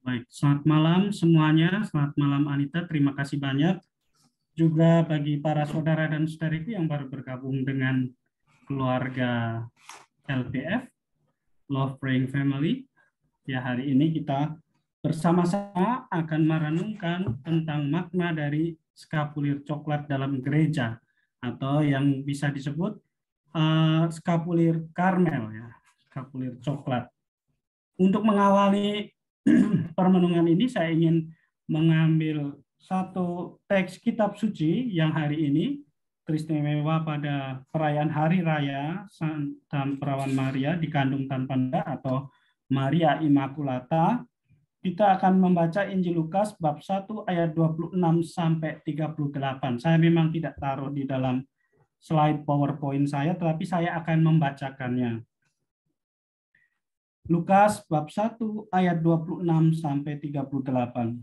Baik, selamat malam semuanya. Selamat malam Anita, terima kasih banyak. Juga bagi para saudara dan saudariku yang baru bergabung dengan keluarga LPF, Love Praying Family. Ya, hari ini kita bersama-sama akan merenungkan tentang makna dari skapulir coklat dalam gereja, atau yang bisa disebut skapulir Karmel, ya, skapulir coklat. Untuk mengawali permenungan ini, saya ingin mengambil satu teks kitab suci yang hari ini teristimewa pada perayaan Hari Raya Santa Perawan Maria dikandung tanpa noda atau Maria Immaculata. Kita akan membaca Injil Lukas bab 1 ayat 26 sampai 38. Saya memang tidak taruh di dalam slide PowerPoint saya, tetapi saya akan membacakannya. Lukas bab 1 ayat 26 sampai 38.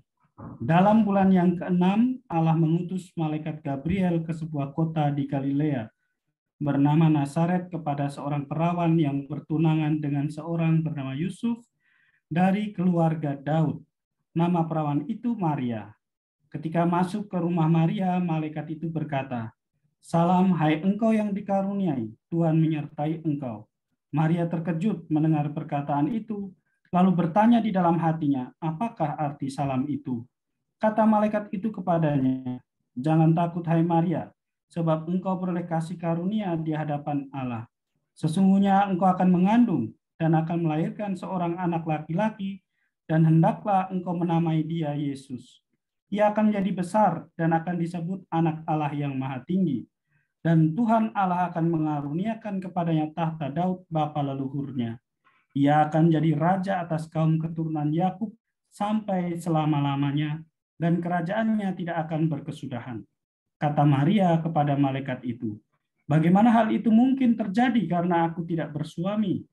Dalam bulan yang ke-6, Allah mengutus malaikat Gabriel ke sebuah kota di Galilea bernama Nazaret kepada seorang perawan yang bertunangan dengan seorang bernama Yusuf dari keluarga Daud. Nama perawan itu Maria. Ketika masuk ke rumah Maria, malaikat itu berkata, "Salam, hai engkau yang dikaruniai, Tuhan menyertai engkau." Maria terkejut mendengar perkataan itu, lalu bertanya di dalam hatinya, apakah arti salam itu? Kata malaikat itu kepadanya, "Jangan takut hai Maria, sebab engkau beroleh kasih karunia di hadapan Allah. Sesungguhnya engkau akan mengandung dan akan melahirkan seorang anak laki-laki, dan hendaklah engkau menamai dia Yesus. Ia akan menjadi besar dan akan disebut anak Allah yang Maha Tinggi. Dan Tuhan Allah akan mengaruniakan kepadanya tahta Daud bapa leluhurnya. Ia akan menjadi raja atas kaum keturunan Yakub sampai selama-lamanya, dan kerajaannya tidak akan berkesudahan." Kata Maria kepada malaikat itu, "Bagaimana hal itu mungkin terjadi karena aku tidak bersuami?"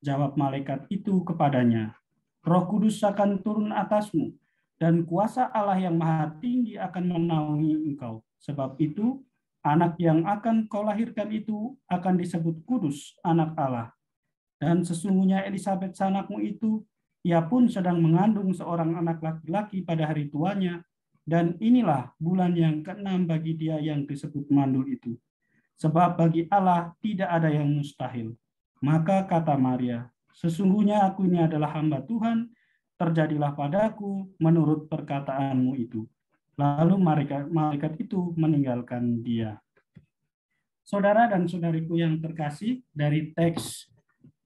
Jawab malaikat itu kepadanya, "Roh Kudus akan turun atasmu, dan kuasa Allah yang Maha Tinggi akan menaungi engkau. Sebab itu, anak yang akan kau lahirkan itu akan disebut kudus, anak Allah. Dan sesungguhnya Elisabet sanakmu itu, ia pun sedang mengandung seorang anak laki-laki pada hari tuanya, dan inilah bulan yang ke-6 bagi dia yang disebut mandul itu. Sebab bagi Allah tidak ada yang mustahil." Maka kata Maria, "Sesungguhnya aku ini adalah hamba Tuhan, terjadilah padaku menurut perkataanmu itu." Lalu malaikat itu meninggalkan dia. Saudara dan saudariku yang terkasih, dari teks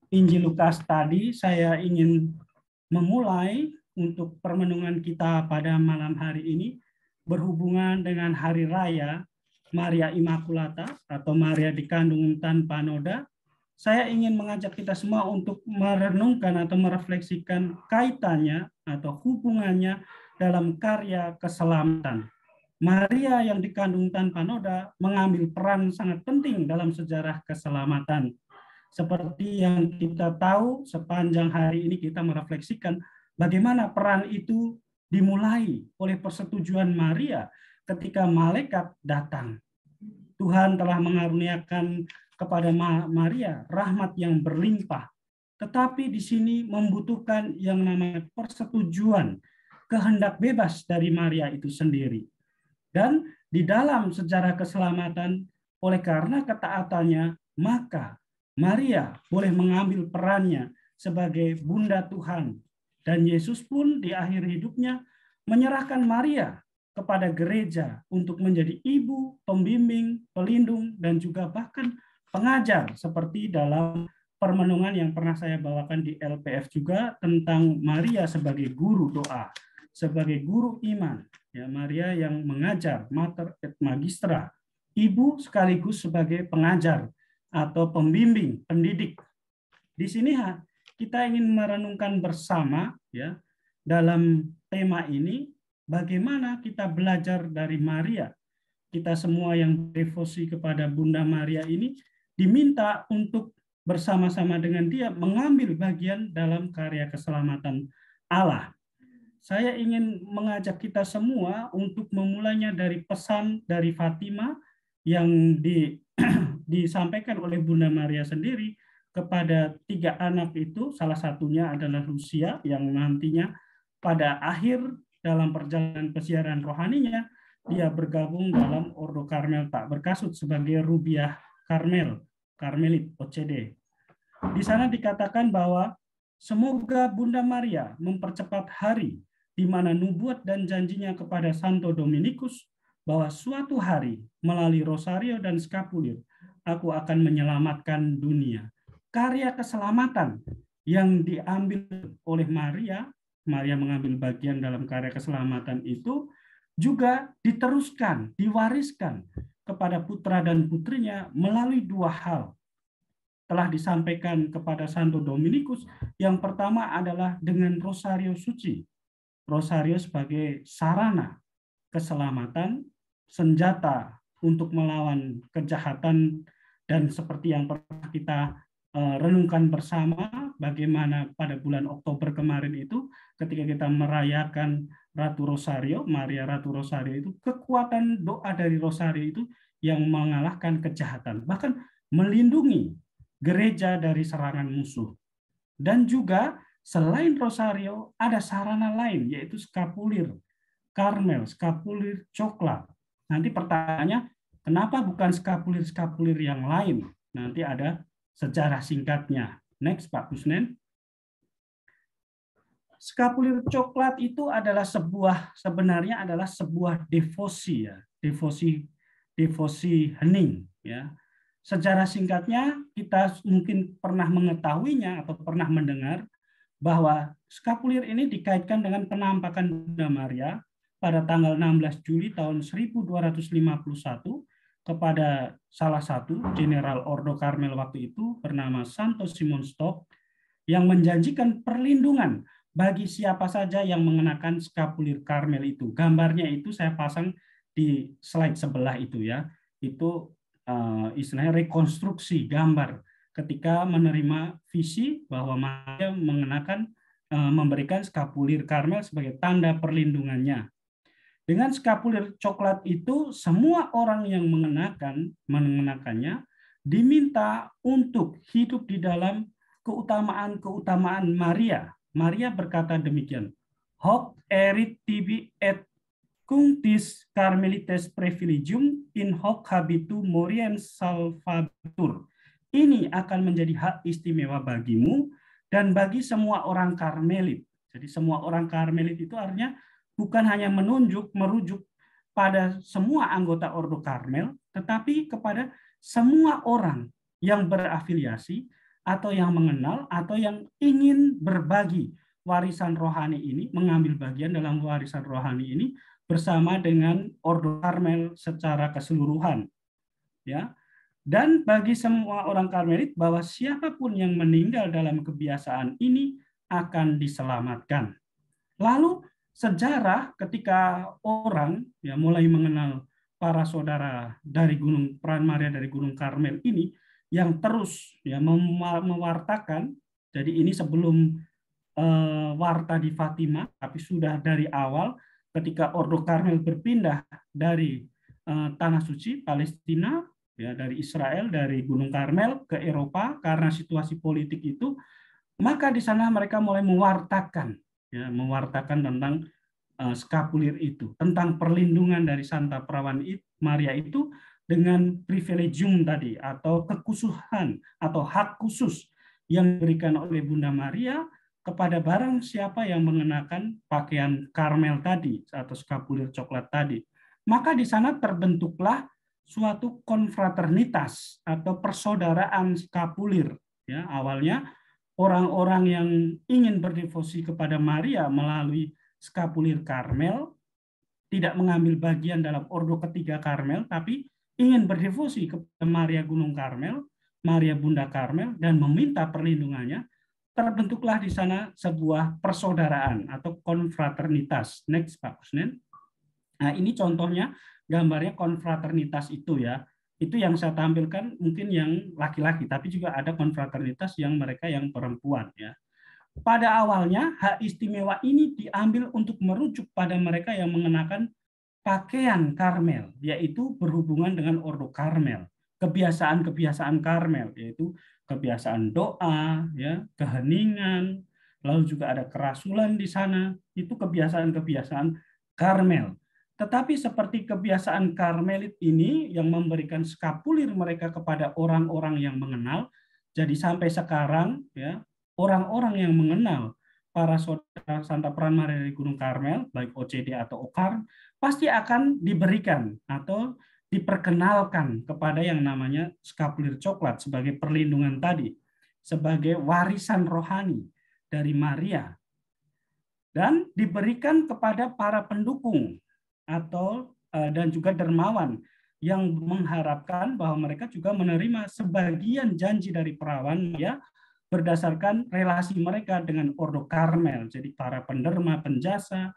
Injil Lukas tadi saya ingin memulai untuk permenungan kita pada malam hari ini berhubungan dengan Hari Raya Maria Immaculata atau Maria dikandung tanpa noda. Saya ingin mengajak kita semua untuk merenungkan atau merefleksikan kaitannya atau hubungannya dalam karya keselamatan. Maria yang dikandung tanpa noda mengambil peran sangat penting dalam sejarah keselamatan. Seperti yang kita tahu, sepanjang hari ini kita merefleksikan bagaimana peran itu dimulai oleh persetujuan Maria ketika malaikat datang. Tuhan telah mengaruniakan kepada Maria rahmat yang berlimpah. Tetapi di sini membutuhkan yang namanya persetujuan, kehendak bebas dari Maria itu sendiri. Dan di dalam sejarah keselamatan, oleh karena ketaatannya, maka Maria boleh mengambil perannya sebagai bunda Tuhan. Dan Yesus pun di akhir hidupnya menyerahkan Maria kepada gereja untuk menjadi ibu, pembimbing, pelindung, dan juga bahkan pengajar, seperti dalam permenungan yang pernah saya bawakan di LPF juga tentang Maria sebagai guru doa, sebagai guru iman. Ya, Maria yang mengajar, mater et magistra, ibu sekaligus sebagai pengajar atau pembimbing, pendidik. Di sini kita ingin merenungkan bersama ya dalam tema ini bagaimana kita belajar dari Maria. Kita semua yang devosi kepada Bunda Maria ini diminta untuk bersama-sama dengan dia mengambil bagian dalam karya keselamatan Allah. Saya ingin mengajak kita semua untuk memulainya dari pesan dari Fatima yang disampaikan oleh Bunda Maria sendiri kepada 3 anak itu, salah satunya adalah Lucia yang nantinya pada akhir dalam perjalanan pesiaran rohaninya, dia bergabung dalam Ordo Karmel tak berkasut sebagai Rubiah Karmel, Karmelit OCD. Di sana dikatakan bahwa semoga Bunda Maria mempercepat hari di mana nubuat dan janjinya kepada Santo Dominikus bahwa suatu hari melalui rosario dan skapulir aku akan menyelamatkan dunia. Karya keselamatan yang diambil oleh Maria, Maria mengambil bagian dalam karya keselamatan itu juga diteruskan, diwariskan kepada putra dan putrinya melalui 2 hal. Telah disampaikan kepada Santo Dominikus. Yang pertama adalah dengan rosario suci. Rosario sebagai sarana keselamatan, senjata untuk melawan kejahatan, dan seperti yang pernah kita renungkan bersama, bagaimana pada bulan Oktober kemarin itu, ketika kita merayakan Ratu Rosario, Maria Ratu Rosario itu, kekuatan doa dari Rosario itu yang mengalahkan kejahatan, bahkan melindungi gereja dari serangan musuh. Dan juga selain rosario ada sarana lain, yaitu skapulir Karmel, skapulir coklat. Nanti pertanyaannya, kenapa bukan skapulir-skapulir yang lain? Nanti ada sejarah singkatnya. Next, Pak Kusnen. Skapulir coklat itu adalah sebenarnya adalah sebuah devosi, ya, devosi hening, ya. Sejarah singkatnya, kita mungkin pernah mengetahuinya atau pernah mendengar bahwa skapulir ini dikaitkan dengan penampakan Bunda Maria pada tanggal 16 Juli tahun 1251 kepada salah satu Jenderal Ordo Karmel waktu itu bernama Santo Simon Stock yang menjanjikan perlindungan bagi siapa saja yang mengenakan skapulir Karmel itu. Gambarnya itu saya pasang di slide sebelah itu, ya. Itu istilahnya rekonstruksi gambar ketika menerima visi bahwa Maria mengenakan memberikan skapulir Karmel sebagai tanda perlindungannya. Dengan skapulir coklat itu, semua orang yang mengenakannya diminta untuk hidup di dalam keutamaan Maria. Maria berkata demikian, hoc erit tibi et cunctis Carmelites privilegium in hoc habitu moriens salvatur. Ini akan menjadi hak istimewa bagimu dan bagi semua orang Karmelit. Jadi semua orang Karmelit itu artinya bukan hanya merujuk pada semua anggota Ordo Karmel, tetapi kepada semua orang yang berafiliasi atau yang mengenal atau yang ingin berbagi warisan rohani ini, mengambil bagian dalam warisan rohani ini bersama dengan Ordo Karmel secara keseluruhan, ya. Dan bagi semua orang Karmelit bahwa siapapun yang meninggal dalam kebiasaan ini akan diselamatkan. Lalu sejarah ketika orang ya mulai mengenal para saudara dari Gunung Peran Maria dari Gunung Karmel ini yang terus ya mewartakan. Jadi ini sebelum warta di Fatima, tapi sudah dari awal ketika Ordo Karmel berpindah dari Tanah Suci Palestina, ya, dari Israel, dari Gunung Karmel ke Eropa karena situasi politik itu, maka di sana mereka mulai mewartakan tentang skapulir itu, tentang perlindungan dari Santa Perawan Maria itu dengan privilegium tadi atau kekhususan atau hak khusus yang diberikan oleh Bunda Maria kepada barang siapa yang mengenakan pakaian Karmel tadi atau skapulir coklat tadi. Maka di sana terbentuklah suatu konfraternitas atau persaudaraan skapulir. Ya, awalnya orang-orang yang ingin berdevosi kepada Maria melalui skapulir Karmel, tidak mengambil bagian dalam Ordo ketiga Karmel, tapi ingin berdevosi kepada Maria Gunung Karmel, Maria Bunda Karmel, dan meminta perlindungannya. Terbentuklah di sana sebuah persaudaraan atau konfraternitas. Next, Pak Kusnen. Nah, ini contohnya gambarnya konfraternitas itu, ya. Itu yang saya tampilkan mungkin yang laki-laki, tapi juga ada konfraternitas yang mereka yang perempuan, ya. Pada awalnya hak istimewa ini diambil untuk merujuk pada mereka yang mengenakan pakaian Karmel, yaitu berhubungan dengan Ordo Karmel, kebiasaan-kebiasaan Karmel, yaitu kebiasaan doa, ya, keheningan, lalu juga ada kerasulan di sana. Itu kebiasaan-kebiasaan Karmel. Tetapi seperti kebiasaan Karmelit ini yang memberikan skapulir mereka kepada orang-orang yang mengenal, jadi sampai sekarang ya orang-orang yang mengenal para saudara Santa Peran Maria dari Gunung Karmel, baik OCD atau OKAR, pasti akan diberikan atau diperkenalkan kepada yang namanya skapulir coklat sebagai perlindungan tadi, sebagai warisan rohani dari Maria, dan diberikan kepada para pendukung atau dan juga dermawan yang mengharapkan bahwa mereka juga menerima sebagian janji dari perawan ya berdasarkan relasi mereka dengan Ordo Karmel. Jadi para penderma, penjasa,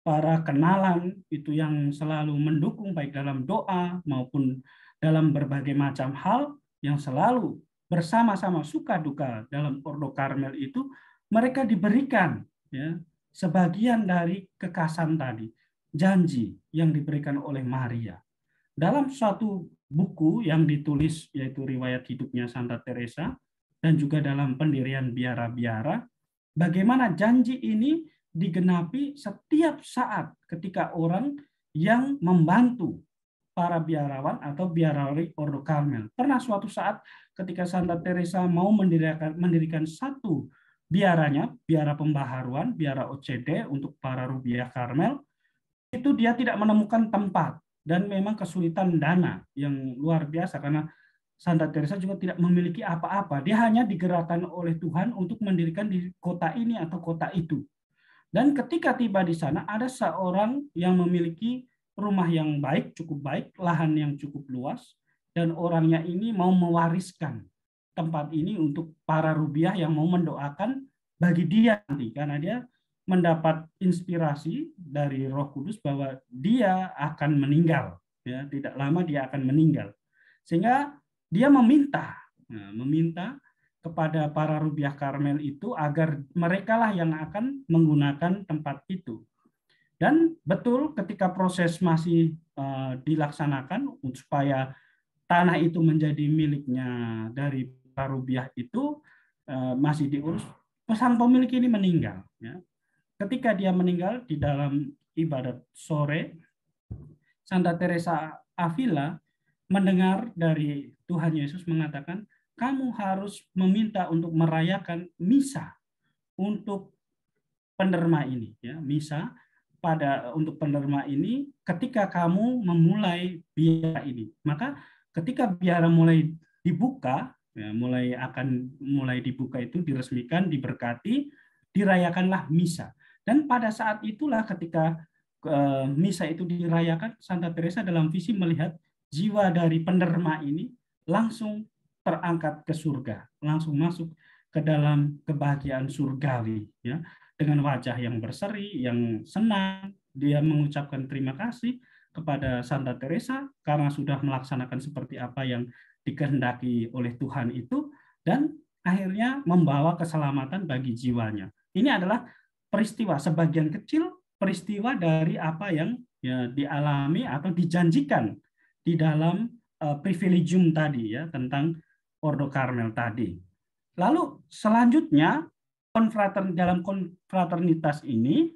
para kenalan itu yang selalu mendukung baik dalam doa maupun dalam berbagai macam hal yang selalu bersama-sama suka duka dalam Ordo Karmel itu, mereka diberikan ya sebagian dari kekasan tadi, janji yang diberikan oleh Maria. Dalam suatu buku yang ditulis yaitu riwayat hidupnya Santa Teresa dan juga dalam pendirian biara-biara, bagaimana janji ini digenapi setiap saat ketika orang yang membantu para biarawan atau biarawali Ordo Karmel. Pernah suatu saat ketika Santa Teresa mau mendirikan satu biaranya, biara pembaharuan, biara OCD untuk para rubiah Karmel, itu dia tidak menemukan tempat dan memang kesulitan dana yang luar biasa karena Santa Teresa juga tidak memiliki apa-apa. Dia hanya digerakkan oleh Tuhan untuk mendirikan di kota ini atau kota itu. Dan ketika tiba di sana, ada seorang yang memiliki rumah yang baik, cukup baik, lahan yang cukup luas, dan orangnya ini mau mewariskan tempat ini untuk para rubiah yang mau mendoakan bagi dia nanti. Karena dia mendapat inspirasi dari Roh Kudus bahwa dia akan meninggal. Ya, tidak lama dia akan meninggal. Sehingga dia meminta kepada para rubiah Karmel itu agar merekalah yang akan menggunakan tempat itu. Dan betul ketika proses masih dilaksanakan supaya tanah itu menjadi miliknya dari para rubiah itu masih diurus, sang pemilik ini meninggal. Ya. Ketika dia meninggal di dalam ibadat sore, Santa Teresa Avila mendengar dari Tuhan Yesus mengatakan, kamu harus meminta untuk merayakan misa untuk penderma ini, ya, misa untuk penderma ini ketika kamu memulai biara ini. Maka ketika biara mulai dibuka, ya, mulai dibuka itu diresmikan, diberkati, dirayakanlah misa. Dan pada saat itulah ketika misa itu dirayakan, Santa Teresa dalam visi melihat jiwa dari penderma ini langsung terangkat ke surga, langsung masuk ke dalam kebahagiaan surgawi, ya, dengan wajah yang berseri, yang senang. Dia mengucapkan terima kasih kepada Santa Teresa karena sudah melaksanakan seperti apa yang dikehendaki oleh Tuhan itu, dan akhirnya membawa keselamatan bagi jiwanya. Ini adalah peristiwa, sebagian kecil peristiwa dari apa yang ya dialami atau dijanjikan di dalam privilegium tadi, ya, tentang Ordo Karmel tadi. Lalu selanjutnya dalam konfraternitas ini,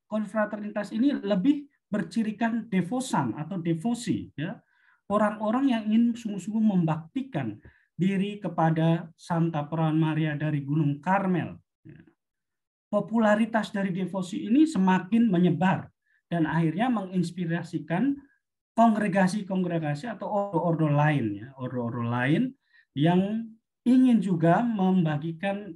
konfraternitas ini lebih bercirikan devosan atau devosi, ya, orang-orang yang ingin sungguh-sungguh membaktikan diri kepada Santa Peran Maria dari Gunung Karmel. Popularitas dari devosi ini semakin menyebar dan akhirnya menginspirasikan kongregasi-kongregasi atau ordo-ordo lain, ya, ordo-ordo lain yang ingin juga membagikan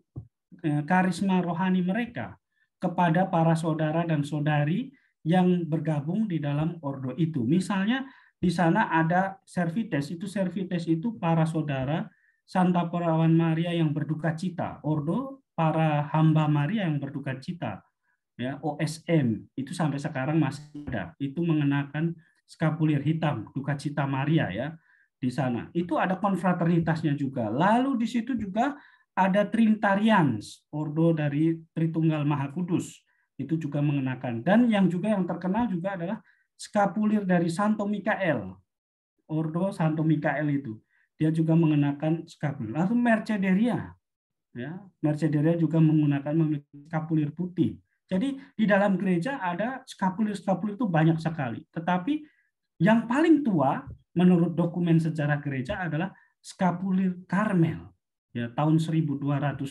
karisma rohani mereka kepada para saudara dan saudari yang bergabung di dalam ordo itu. Misalnya di sana ada Servites itu para saudara Santa Perawan Maria yang berduka cita, ordo para hamba Maria yang berduka cita, ya, OSM itu sampai sekarang masih ada. Itu mengenakan skapulir hitam duka cita Maria, ya, di sana. Itu ada konfraternitasnya juga. Lalu di situ juga ada Trinitarians, ordo dari Tritunggal Maha Kudus. Itu juga mengenakan. Dan yang terkenal juga adalah skapulir dari Santo Mikael. Ordo Santo Mikael itu. dia juga mengenakan skapulir. Lalu Mercederia, ya, Mercederia juga memiliki skapulir putih. Jadi di dalam gereja ada skapulir-skapulir itu banyak sekali. Tetapi yang paling tua menurut dokumen sejarah gereja adalah skapulir Karmel, ya, tahun 1200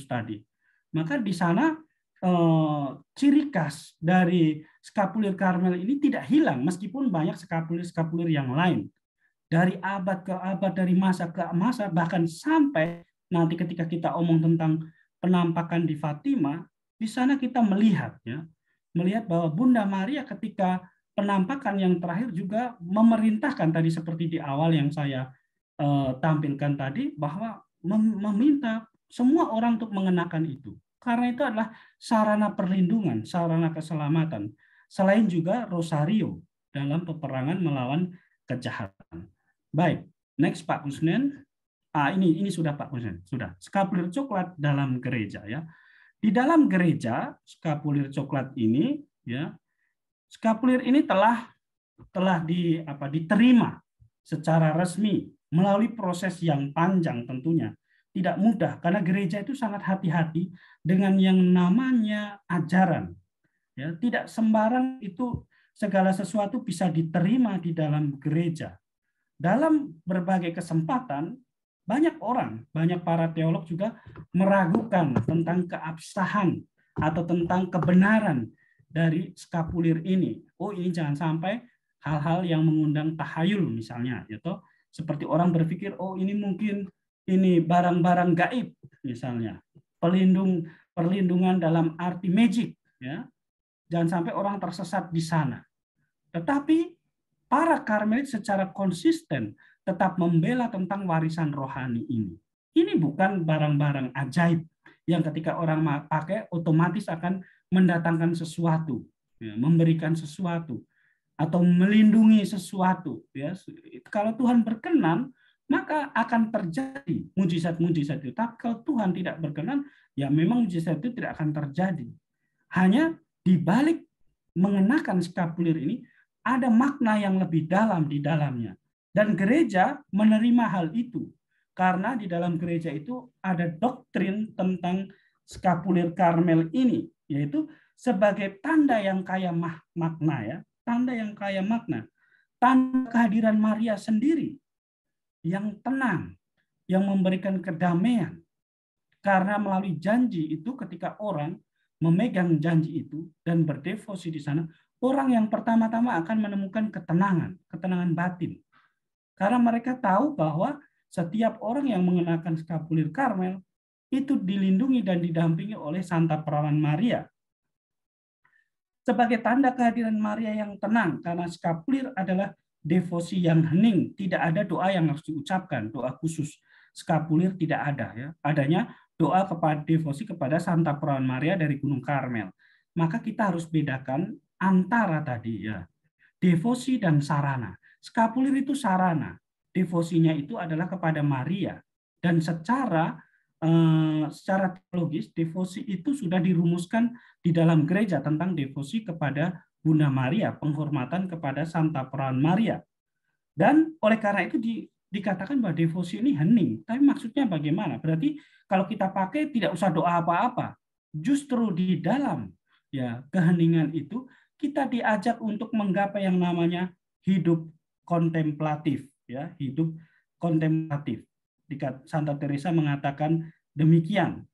tadi. Maka di sana ciri khas dari skapulir Karmel ini tidak hilang meskipun banyak skapulir-skapulir yang lain. Dari abad ke abad, dari masa ke masa, bahkan sampai nanti ketika kita omong tentang penampakan di Fatima, di sana kita melihat, ya, melihat bahwa Bunda Maria ketika penampakan yang terakhir juga memerintahkan tadi seperti di awal yang saya tampilkan tadi, bahwa meminta semua orang untuk mengenakan itu. Karena itu adalah sarana perlindungan, sarana keselamatan. Selain juga rosario dalam peperangan melawan kejahatan. Baik, next Pak Kusnen. Ini sudah Pak Kusnen, sudah. Skapulir coklat dalam gereja, ya. Di dalam gereja, skapulir coklat ini, ya, skapulir ini telah diterima secara resmi melalui proses yang panjang tentunya. Tidak mudah karena gereja itu sangat hati-hati dengan yang namanya ajaran. Ya, tidak sembarang itu segala sesuatu bisa diterima di dalam gereja. Dalam berbagai kesempatan, banyak orang, banyak para teolog juga meragukan tentang keabsahan atau tentang kebenaran dari skapulir ini. Oh, ini jangan sampai hal-hal yang mengundang tahayul misalnya, gitu. Seperti orang berpikir, oh ini mungkin ini barang-barang gaib misalnya, perlindungan dalam arti magic, ya. Jangan sampai orang tersesat di sana. Tetapi para Karmelit secara konsisten tetap membela tentang warisan rohani ini. Ini bukan barang-barang ajaib yang ketika orang pakai otomatis akan mendatangkan sesuatu, ya, memberikan sesuatu, atau melindungi sesuatu. Ya. Kalau Tuhan berkenan, maka akan terjadi mujizat-mujizat itu. Tapi kalau Tuhan tidak berkenan, ya memang mujizat itu tidak akan terjadi. Hanya di balik mengenakan skapulir ini, ada makna yang lebih dalam di dalamnya. Dan gereja menerima hal itu. Karena di dalam gereja itu ada doktrin tentang skapulir Karmel ini, yaitu sebagai tanda yang kaya makna, ya, tanda yang kaya makna, tanda kehadiran Maria sendiri yang tenang, yang memberikan kedamaian. Karena melalui janji itu ketika orang memegang janji itu dan berdevosi di sana, orang yang pertama-tama akan menemukan ketenangan batin. Karena mereka tahu bahwa setiap orang yang mengenakan skapulir Karmel itu dilindungi dan didampingi oleh Santa Perawan Maria. Sebagai tanda kehadiran Maria yang tenang, karena skapulir adalah devosi yang hening, tidak ada doa yang harus diucapkan, doa khusus. Skapulir tidak ada, ya. Adanya doa kepada devosi kepada Santa Perawan Maria dari Gunung Karmel. Maka kita harus bedakan antara tadi, ya, devosi dan sarana. Skapulir itu sarana, devosinya itu adalah kepada Maria, dan secara teologis devosi itu sudah dirumuskan di dalam gereja tentang devosi kepada Bunda Maria, penghormatan kepada Santa Perawan Maria. Dan oleh karena itu dikatakan bahwa devosi ini hening. Tapi maksudnya bagaimana? Berarti kalau kita pakai tidak usah doa apa-apa. Justru di dalam, ya, keheningan itu kita diajak untuk menggapai yang namanya hidup kontemplatif, ya, hidup kontemplatif. Santa Teresa mengatakan demikian.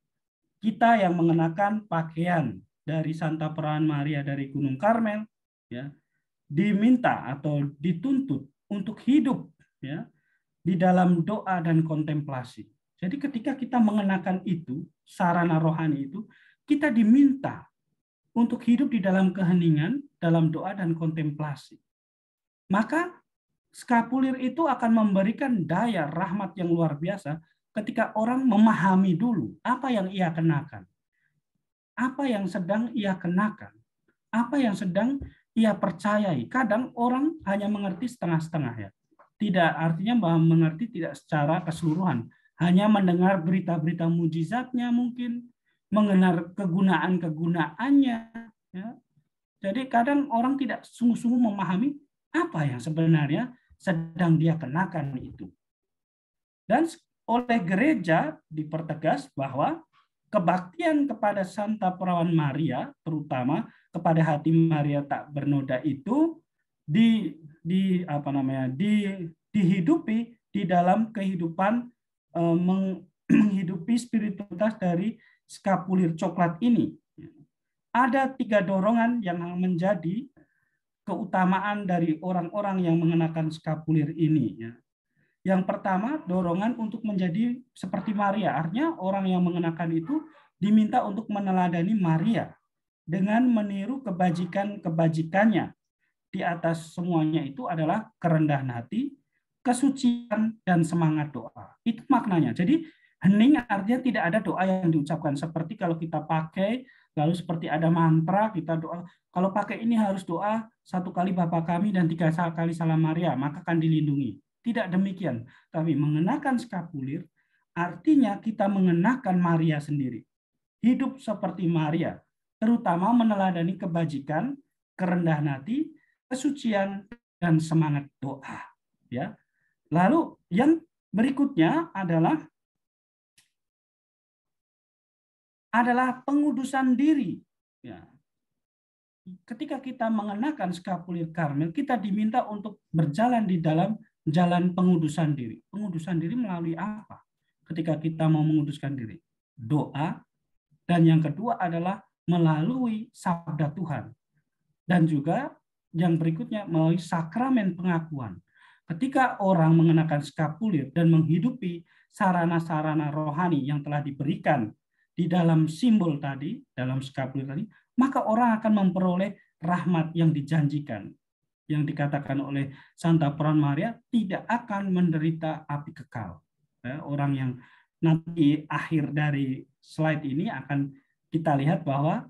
Kita yang mengenakan pakaian dari Santa Perawan Maria dari Gunung Karmel, ya, diminta atau dituntut untuk hidup, ya, di dalam doa dan kontemplasi. Jadi ketika kita mengenakan itu, sarana rohani itu, kita diminta untuk hidup di dalam keheningan, dalam doa dan kontemplasi. Maka skapulir itu akan memberikan daya rahmat yang luar biasa ketika orang memahami dulu apa yang ia kenakan. Apa yang sedang ia kenakan. Apa yang sedang ia percayai. Kadang orang hanya mengerti setengah-setengah, ya. Tidak artinya bahwa mengerti tidak secara keseluruhan. Hanya mendengar berita-berita mujizatnya mungkin, mengenal kegunaan-kegunaannya. Ya. Jadi kadang orang tidak sungguh-sungguh memahami apa yang sebenarnya sedang dia kenakan itu. Dan oleh gereja dipertegas bahwa kebaktian kepada Santa Perawan Maria, terutama kepada hati Maria tak bernoda itu dihidupi di dalam kehidupan menghidupi spiritualitas dari skapulir coklat ini. Ada 3 dorongan yang menjadi keutamaan dari orang-orang yang mengenakan skapulir ini. Yang pertama, dorongan untuk menjadi seperti Maria. Artinya orang yang mengenakan itu diminta untuk meneladani Maria dengan meniru kebajikan-kebajikannya. Di atas semuanya itu adalah kerendahan hati, kesucian, dan semangat doa. Itu maknanya. Jadi hening artinya tidak ada doa yang diucapkan. Seperti kalau kita pakai, lalu seperti ada mantra, kita doa. Kalau pakai ini harus doa 1 kali Bapa kami dan 3 kali Salam Maria, maka akan dilindungi. Tidak demikian. Tapi mengenakan skapulir artinya kita mengenakan Maria sendiri. Hidup seperti Maria, terutama meneladani kebajikan, kerendahan hati, kesucian, dan semangat doa. Ya. Lalu yang berikutnya adalah pengudusan diri. Ya. Ketika kita mengenakan skapulir Karmel, kita diminta untuk berjalan di dalam jalan pengudusan diri. Pengudusan diri melalui apa? Ketika kita mau menguduskan diri, doa, dan yang kedua adalah melalui sabda Tuhan. Dan juga yang berikutnya melalui sakramen pengakuan. Ketika orang mengenakan skapulir dan menghidupi sarana-sarana rohani yang telah diberikan di dalam simbol tadi, dalam skapulir tadi, maka orang akan memperoleh rahmat yang dijanjikan. Yang dikatakan oleh Santa Perawan Maria tidak akan menderita api kekal. Orang yang nanti akhir dari slide ini akan kita lihat bahwa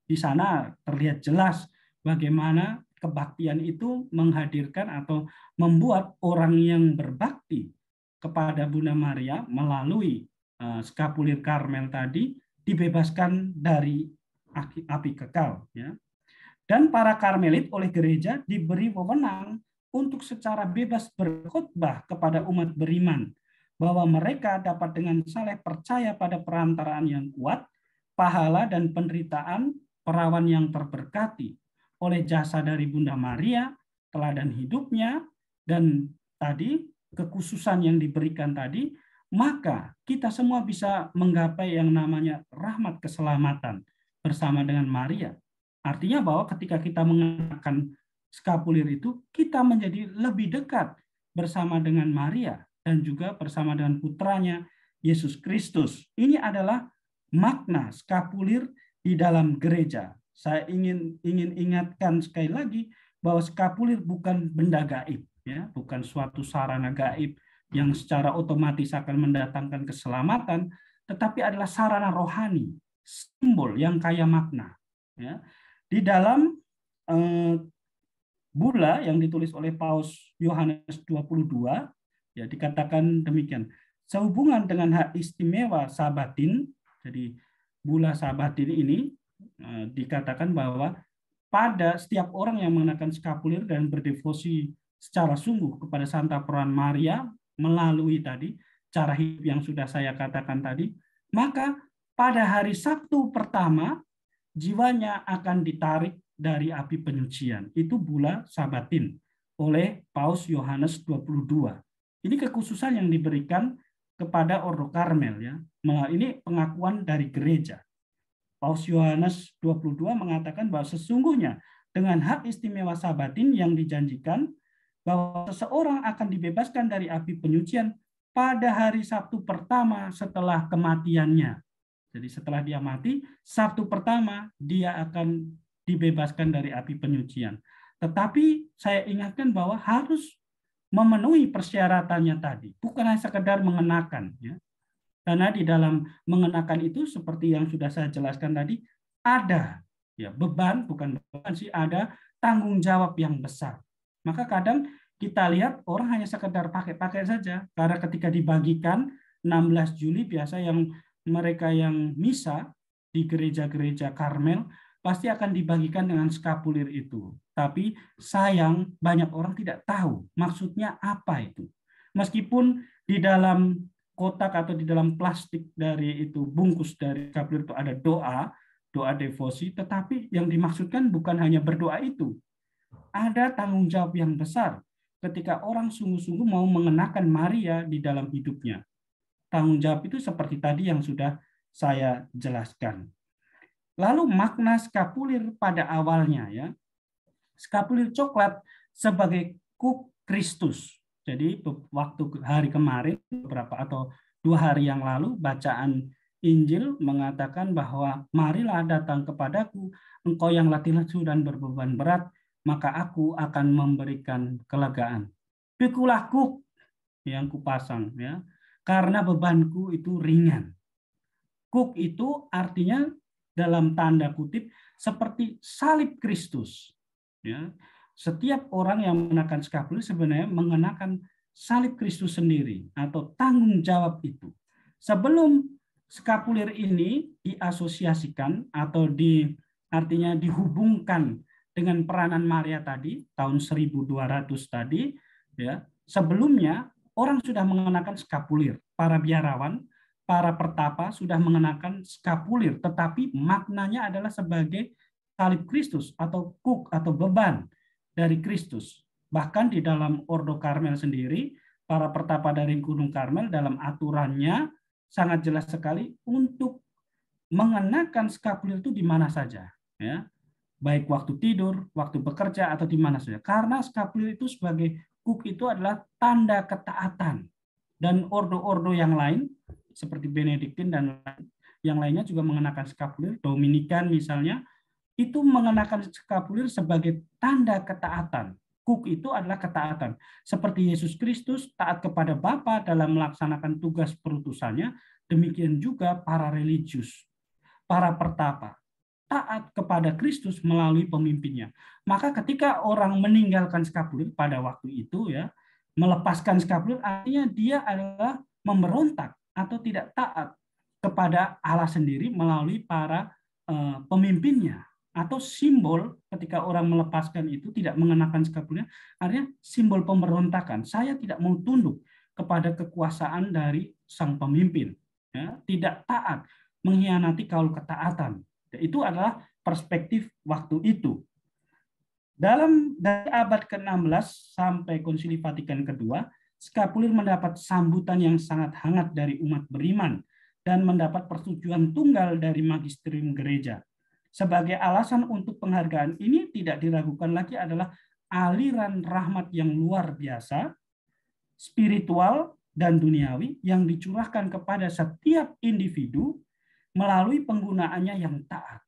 di sana terlihat jelas bagaimana kebaktian itu menghadirkan atau membuat orang yang berbakti kepada Bunda Maria melalui skapulir Karmel tadi dibebaskan dari api kekal. Ya. Dan para Karmelit oleh gereja diberi wewenang untuk secara bebas berkhotbah kepada umat beriman bahwa mereka dapat dengan saleh percaya pada perantaraan yang kuat, pahala dan penderitaan perawan yang terberkati oleh jasa dari Bunda Maria, teladan hidupnya, dan tadi kekhususan yang diberikan tadi, maka kita semua bisa menggapai yang namanya rahmat keselamatan bersama dengan Maria. Artinya bahwa ketika kita mengenakan skapulir itu, kita menjadi lebih dekat bersama dengan Maria dan juga bersama dengan putranya Yesus Kristus. Ini adalah makna skapulir di dalam gereja. Saya ingin ingatkan sekali lagi bahwa skapulir bukan benda gaib, ya, bukan suatu sarana gaib yang secara otomatis akan mendatangkan keselamatan, tetapi adalah sarana rohani, simbol yang kaya makna. Ya. Di dalam bula yang ditulis oleh Paus Yohanes 22, ya dikatakan demikian. Sehubungan dengan hak istimewa Sabatin, jadi bula Sabatin ini dikatakan bahwa pada setiap orang yang mengenakan skapulir dan berdevosi secara sungguh kepada Santa Perawan Maria melalui tadi cara hidup yang sudah saya katakan tadi, maka pada hari Sabtu pertama jiwanya akan ditarik dari api penyucian. Itu bula Sabatin oleh Paus Yohanes 22. Ini kekhususan yang diberikan kepada Ordo Karmel. Ya. Ini pengakuan dari gereja. Paus Yohanes 22 mengatakan bahwa sesungguhnya dengan hak istimewa Sabatin yang dijanjikan bahwa seseorang akan dibebaskan dari api penyucian pada hari Sabtu pertama setelah kematiannya. Jadi setelah dia mati, Sabtu pertama dia akan dibebaskan dari api penyucian. Tetapi saya ingatkan bahwa harus memenuhi persyaratannya tadi, bukan hanya sekedar mengenakan. Ya. Karena di dalam mengenakan itu seperti yang sudah saya jelaskan tadi, ada ya beban, bukan beban sih, ada tanggung jawab yang besar. Maka kadang kita lihat orang hanya sekedar pakai-pakai saja, karena ketika dibagikan 16 Juli biasa yang mereka yang misa di gereja-gereja Karmel pasti akan dibagikan dengan skapulir itu. Tapi sayang banyak orang tidak tahu maksudnya apa itu. Meskipun Di dalam kotak atau di dalam plastik dari itu, bungkus dari skapulir itu ada doa devosi, tetapi yang dimaksudkan bukan hanya berdoa itu. Ada tanggung jawab yang besar ketika orang sungguh-sungguh mau mengenakan Maria di dalam hidupnya. Tanggung jawab itu seperti tadi yang sudah saya jelaskan. Lalu makna skapulir pada awalnya, ya. Skapulir coklat sebagai kuk Kristus. Jadi waktu hari kemarin beberapa atau 2 hari yang lalu bacaan Injil mengatakan bahwa marilah datang kepadaku engkau yang letih lesu dan berbeban berat, maka aku akan memberikan kelegaan. Pikulah kuk yang kupasang, ya, karena bebanku itu ringan. Kuk itu artinya dalam tanda kutip seperti salib Kristus. Ya, setiap orang yang mengenakan skapulir sebenarnya mengenakan salib Kristus sendiri atau tanggung jawab itu. Sebelum skapulir ini diasosiasikan atau artinya dihubungkan dengan peranan Maria tadi tahun 1200 tadi, ya, sebelumnya orang sudah mengenakan skapulir, para biarawan, para pertapa sudah mengenakan skapulir, tetapi maknanya adalah sebagai salib Kristus atau kuk atau beban dari Kristus. Bahkan di dalam Ordo Karmel sendiri, para pertapa dari Gunung Karmel dalam aturannya sangat jelas sekali untuk mengenakan skapulir itu di mana saja, ya. Baik waktu tidur, waktu bekerja, atau di mana saja. Karena skapulir itu sebagai kuk itu adalah tanda ketaatan. Dan ordo-ordo yang lain, seperti Benediktin dan yang lainnya juga mengenakan skapulir, Dominikan misalnya, itu mengenakan skapulir sebagai tanda ketaatan. Kuk itu adalah ketaatan. Seperti Yesus Kristus taat kepada Bapa dalam melaksanakan tugas perutusannya, demikian juga para religius, para pertapa, taat kepada Kristus melalui pemimpinnya. Maka ketika orang meninggalkan skapulir pada waktu itu, ya, melepaskan skapulir artinya dia adalah memberontak atau tidak taat kepada Allah sendiri melalui para pemimpinnya. Atau simbol ketika orang melepaskan itu tidak mengenakan skapulir, artinya simbol pemberontakan. Saya tidak mau tunduk kepada kekuasaan dari sang pemimpin, ya, tidak taat, mengkhianati kaul ketaatan. Itu adalah perspektif waktu itu. Dari abad ke-16 sampai Konsili Vatikan kedua, skapulir mendapat sambutan yang sangat hangat dari umat beriman dan mendapat persetujuan tunggal dari magisterium gereja. Sebagai alasan untuk penghargaan ini tidak diragukan lagi adalah aliran rahmat yang luar biasa, spiritual dan duniawi yang dicurahkan kepada setiap individu melalui penggunaannya yang taat.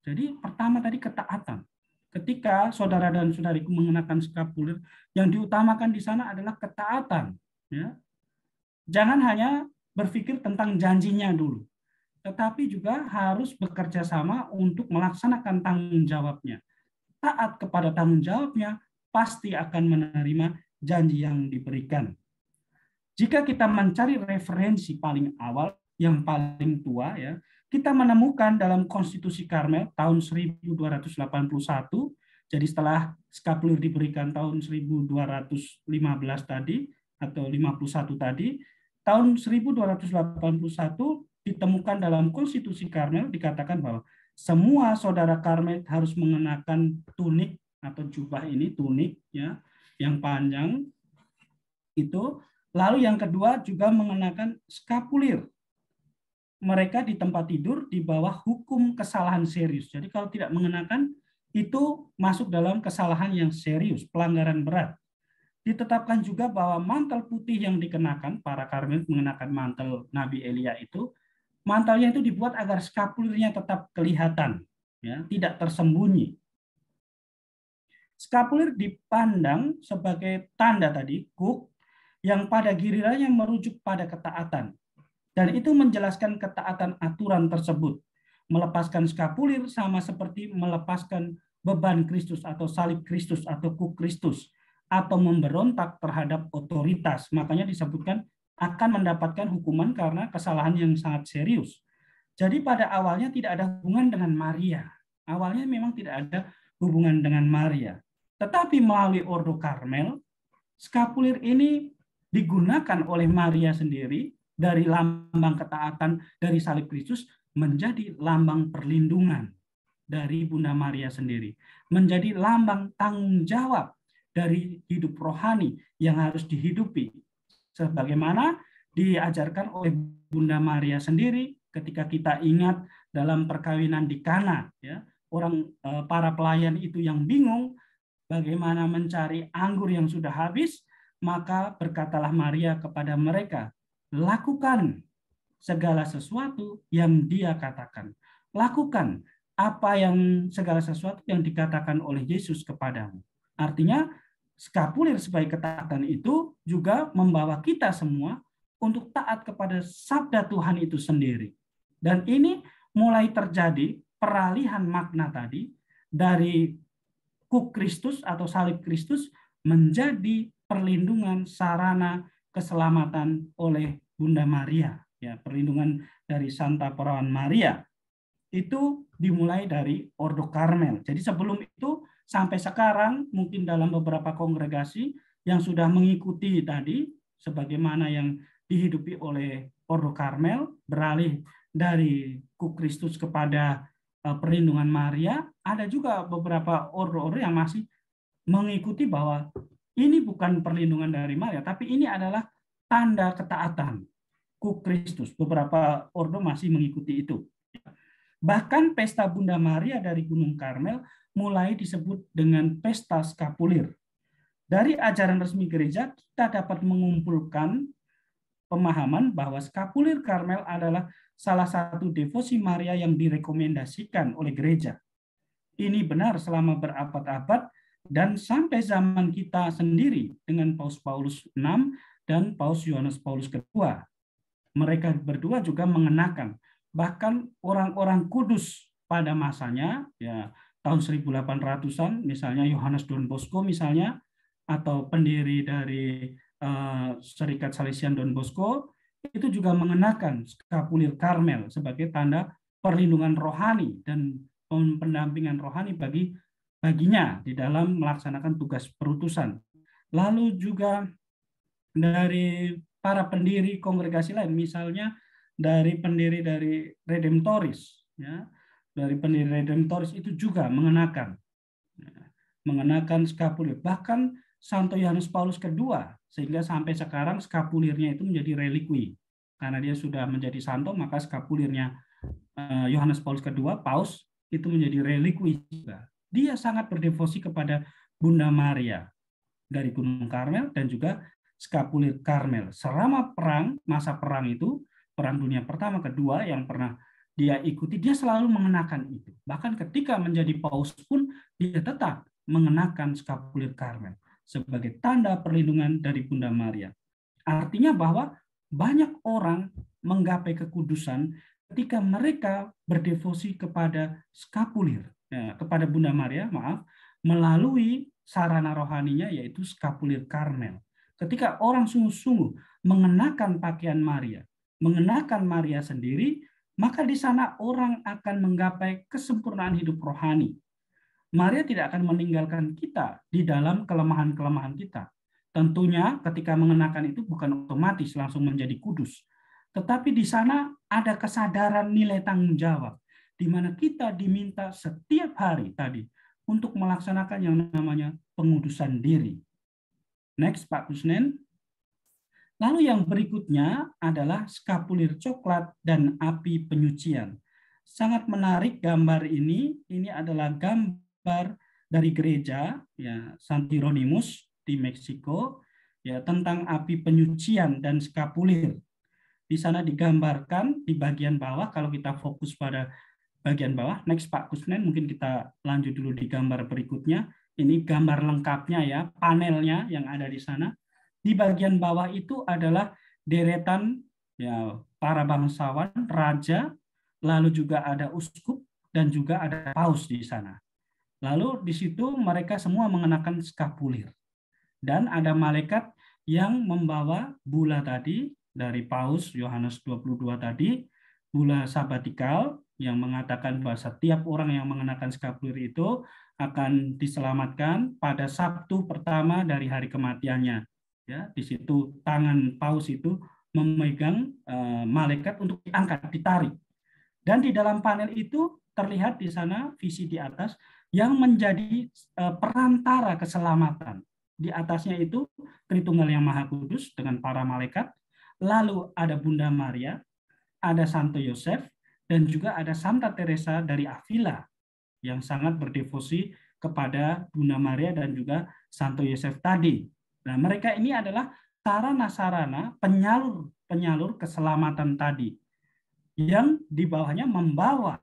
Jadi pertama tadi ketaatan. Ketika saudara dan saudariku mengenakan skapulir, yang diutamakan di sana adalah ketaatan. Ya. Jangan hanya berpikir tentang janjinya dulu, tetapi juga harus bekerja sama untuk melaksanakan tanggung jawabnya. Taat kepada tanggung jawabnya, pasti akan menerima janji yang diberikan. Jika kita mencari referensi paling awal, yang paling tua, ya, kita menemukan dalam Konstitusi Karmel tahun 1281, jadi setelah skapulir diberikan tahun 1215 tadi, atau 51 tadi, tahun 1281 ditemukan dalam Konstitusi Karmel dikatakan bahwa semua saudara Karmel harus mengenakan tunik atau jubah ini, tunik, ya, yang panjang itu. Lalu yang kedua juga mengenakan skapulir. Mereka di tempat tidur di bawah hukum kesalahan serius. Jadi kalau tidak mengenakan itu masuk dalam kesalahan yang serius, pelanggaran berat. Ditetapkan juga bahwa mantel putih yang dikenakan, para Karmel mengenakan mantel Nabi Elia itu, mantelnya itu dibuat agar skapulirnya tetap kelihatan, ya, tidak tersembunyi. Skapulir dipandang sebagai tanda tadi, kuk, yang pada gilirannya merujuk pada ketaatan. Dan itu menjelaskan ketaatan aturan tersebut. Melepaskan skapulir sama seperti melepaskan beban Kristus atau salib Kristus atau kuk Kristus, atau memberontak terhadap otoritas. Makanya disebutkan akan mendapatkan hukuman karena kesalahan yang sangat serius. Jadi pada awalnya tidak ada hubungan dengan Maria. Awalnya memang tidak ada hubungan dengan Maria. Tetapi melalui Ordo Karmel, skapulir ini digunakan oleh Maria sendiri dari lambang ketaatan dari salib Kristus menjadi lambang perlindungan dari Bunda Maria sendiri, menjadi lambang tanggung jawab dari hidup rohani yang harus dihidupi, sebagaimana diajarkan oleh Bunda Maria sendiri ketika kita ingat dalam perkawinan di Kana, ya, para pelayan itu yang bingung bagaimana mencari anggur yang sudah habis, maka berkatalah Maria kepada mereka, lakukan segala sesuatu yang dia katakan. Lakukan segala sesuatu yang dikatakan oleh Yesus kepadamu. Artinya, skapulir sebagai ketaatan itu juga membawa kita semua untuk taat kepada sabda Tuhan itu sendiri. Dan ini mulai terjadi peralihan makna tadi dari kuk Kristus atau salib Kristus menjadi perlindungan sarana keselamatan oleh Bunda Maria, ya, perlindungan dari Santa Perawan Maria. Itu dimulai dari Ordo Karmel. Jadi sebelum itu sampai sekarang mungkin dalam beberapa kongregasi yang sudah mengikuti tadi sebagaimana yang dihidupi oleh Ordo Karmel, beralih dari kuk Kristus kepada perlindungan Maria, ada juga beberapa ordo-ordo yang masih mengikuti bahwa ini bukan perlindungan dari Maria, tapi ini adalah tanda ketaatan kuk Kristus. Beberapa ordo masih mengikuti itu. Bahkan pesta Bunda Maria dari Gunung Karmel mulai disebut dengan pesta skapulir. Dari ajaran resmi gereja, kita dapat mengumpulkan pemahaman bahwa skapulir Karmel adalah salah satu devosi Maria yang direkomendasikan oleh gereja. Ini benar selama berabad-abad dan sampai zaman kita sendiri dengan Paus Paulus VI dan Paus Yohanes Paulus II. Mereka berdua juga mengenakan, bahkan orang-orang kudus pada masanya, ya tahun 1800-an, misalnya Yohanes Don Bosco misalnya, atau pendiri dari Serikat Salesian Don Bosco, itu juga mengenakan skapulir Karmel sebagai tanda perlindungan rohani dan pendampingan rohani baginya di dalam melaksanakan tugas perutusan. Lalu juga dari para pendiri kongregasi lain, misalnya dari pendiri dari Redemptoris, ya, dari pendiri Redemptoris itu juga mengenakan skapulir. Bahkan Santo Yohanes Paulus II, sehingga sampai sekarang skapulirnya itu menjadi relikwi. Karena dia sudah menjadi santo, maka skapulirnya Yohanes Paulus II, Paus, itu menjadi relikwi juga. Dia sangat berdevosi kepada Bunda Maria dari Gunung Karmel dan juga skapulir Karmel. Selama masa perang itu, Perang Dunia Pertama, Kedua yang pernah dia ikuti, dia selalu mengenakan itu. Bahkan ketika menjadi Paus pun, dia tetap mengenakan skapulir Karmel sebagai tanda perlindungan dari Bunda Maria. Artinya bahwa banyak orang menggapai kekudusan ketika mereka berdevosi kepada skapulir, ya, kepada Bunda Maria, melalui sarana rohaninya yaitu skapulir Karmel. Ketika orang sungguh-sungguh mengenakan pakaian Maria, mengenakan Maria sendiri, maka di sana orang akan menggapai kesempurnaan hidup rohani. Maria tidak akan meninggalkan kita di dalam kelemahan-kelemahan kita. Tentunya ketika mengenakan itu bukan otomatis langsung menjadi kudus. Tetapi di sana ada kesadaran nilai tanggung jawab, di mana kita diminta setiap hari tadi untuk melaksanakan yang namanya pengudusan diri. Next, Pak Kusnen. Lalu yang berikutnya adalah skapulir coklat dan api penyucian. Sangat menarik gambar ini adalah gambar dari gereja, ya, San Hieronymus di Meksiko, ya, tentang api penyucian dan skapulir. Di sana digambarkan di bagian bawah, kalau kita fokus pada bagian bawah, next Pak Kusnen, mungkin kita lanjut dulu di gambar berikutnya. Ini gambar lengkapnya ya, panelnya yang ada di sana. Di bagian bawah itu adalah deretan ya para bangsawan, raja, lalu juga ada uskup dan juga ada paus di sana. Lalu di situ mereka semua mengenakan skapulir. Dan ada malaikat yang membawa bula tadi dari Paus Yohanes 22 tadi, bula sabatikal yang mengatakan bahwa setiap orang yang mengenakan skapulir itu akan diselamatkan pada Sabtu pertama dari hari kematiannya. Ya, di situ tangan paus itu memegang malaikat untuk diangkat, ditarik. Dan di dalam panel itu terlihat di sana visi di atas yang menjadi perantara keselamatan. Di atasnya itu Tritunggal yang Maha Kudus dengan para malaikat, lalu ada Bunda Maria, ada Santo Yosef, dan juga ada Santa Teresa dari Avila yang sangat berdevosi kepada Bunda Maria dan juga Santo Yosef tadi. Nah, mereka ini adalah sarana-sarana penyalur keselamatan tadi yang di bawahnya membawa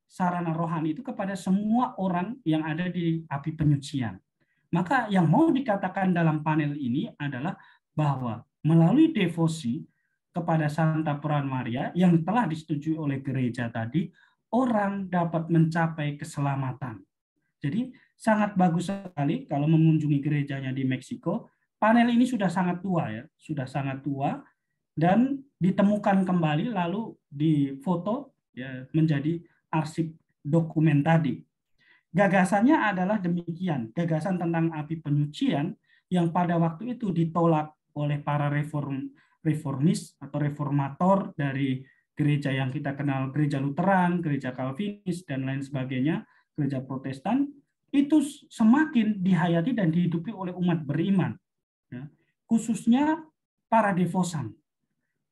sarana rohani itu kepada semua orang yang ada di api penyucian. Maka yang mau dikatakan dalam panel ini adalah bahwa melalui devosi kepada Santa Peran Maria yang telah disetujui oleh gereja tadi, orang dapat mencapai keselamatan. Jadi sangat bagus sekali kalau mengunjungi gerejanya di Meksiko. Panel ini sudah sangat tua ya, sudah sangat tua dan ditemukan kembali lalu difoto ya menjadi arsip dokumen tadi. Gagasannya adalah demikian, gagasan tentang api penyucian yang pada waktu itu ditolak oleh para reformis atau reformator dari gereja yang kita kenal, gereja Lutheran, gereja Calvinis, dan lain sebagainya, gereja Protestan, itu semakin dihayati dan dihidupi oleh umat beriman. Ya. Khususnya para devosan.